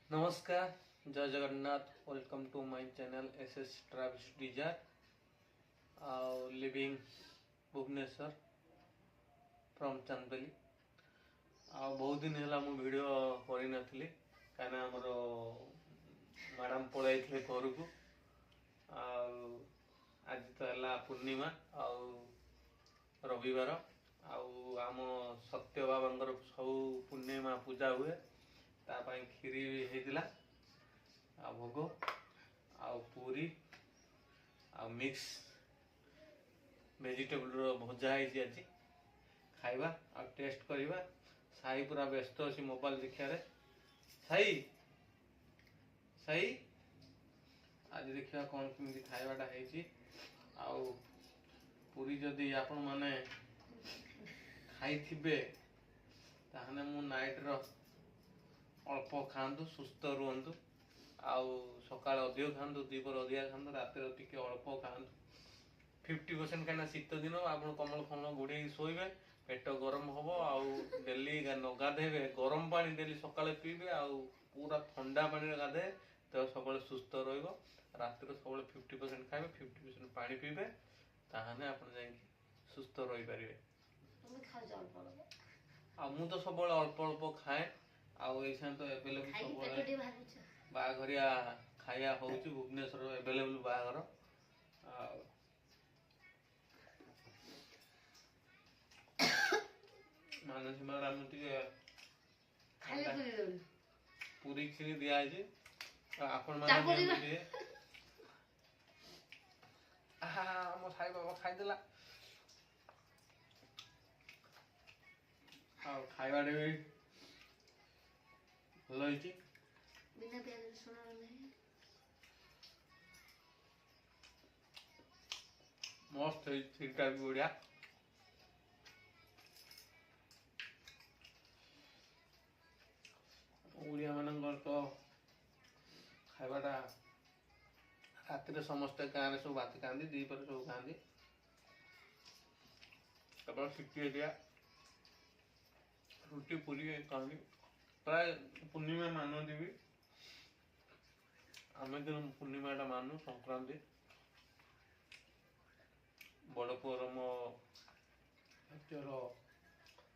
नमस्कार, जय Jagannath. Welcome to my channel SS travels desire living Bhubaneswar from Chandli. बहुत दिन है मु वीडियो कर नथली कहीं आमर मैडम पलि घर को। आज तो है पूर्णिमा रविवार आम सत्य बाबा सब पूर्णिमा पूजा हुए तापाई खीरी होता भोग पूरी मिक्स वेजिटेबल भजा है आज खाइबा टेस्ट करवा। साई पूरा व्यस्त अच्छी मोबाइल देखा। साई साई आज देखा कौन कमी खावाटा है। पूरी जदि आपण मैंने खाई ताहने मु नाइट रो अल्प खातु सुस्थ रुहतु सका अधिक खातु दीपर अधिक खातु रात टे अल्प खातु 50% कहीं शीत दिन आप कमल फमल घोड़े शोबे पेट गरम हम डेली न गाधेबे गरम पानी डेली सका पीबे पूरा ठंडा पानी गाधे तो सब सुस्थ रात सब 50% खाए 50% पानी पीबे ताहने आप सुस्थ रही पारे। मु तो सब अल्प अल्प खाए तो एवेलेबल सब बाघरिया खाया हो भुवनेश्वर एवेलेबल बाघर मानसी मैडम पूरी खीरी दिखाई आपण मो साई बाबा खाईदेला खाइबा भी भल होती मस्त ठीक ठाक भी बढ़िया। ओडिया मान तो खाइबाटा रात समस्ते गाँव सब भात खाती दीपर सब खाती केवल शिखी दिया रुटी पूरी खाती प्राय पूर्णिमा मानती भी आम दिन पूर्णिमा मानु संक्रांति बड़ पुअर मो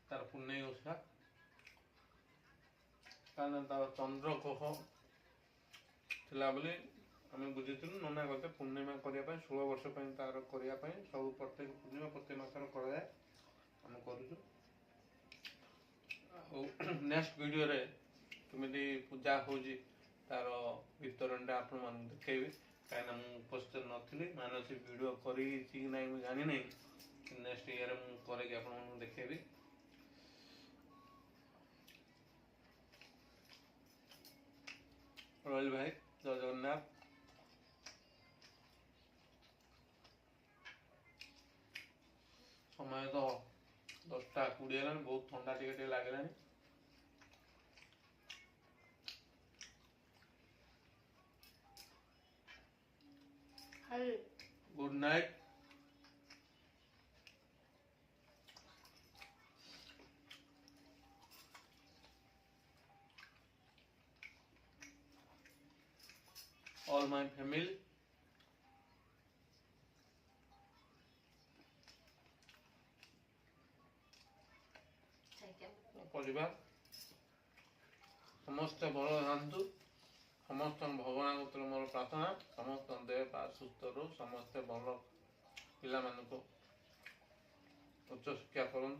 तार पुण्य ओषा कारण चंद्र ग्रह थिला बोली आम बुझीलु नना कहते पूर्णिमा करने 16 वर्ष तार करने सब प्रत्येक पूर्णिमा प्रत्येक मसर कराए आम करूँ। नेक्स्ट वीडियो रे केमी पूजा हो तार वितरण आप देखेबी कहीं मुझे उपस्थित नी मानसी वीडियो करी ना जानी ना नेक्स्ट ईयर मुझे आप देखेबी। रोहिल भाई जय जगन्नाथ। समय तो 10:20 बहुत ठंडा टे लगे। Good night. All my family परिवार समस्त भल रहा समस्त भगवान मोर प्रार्थना समस्त देह पा सुस्थ रो समस्ते भल पिला उच्च शिक्षा करूँ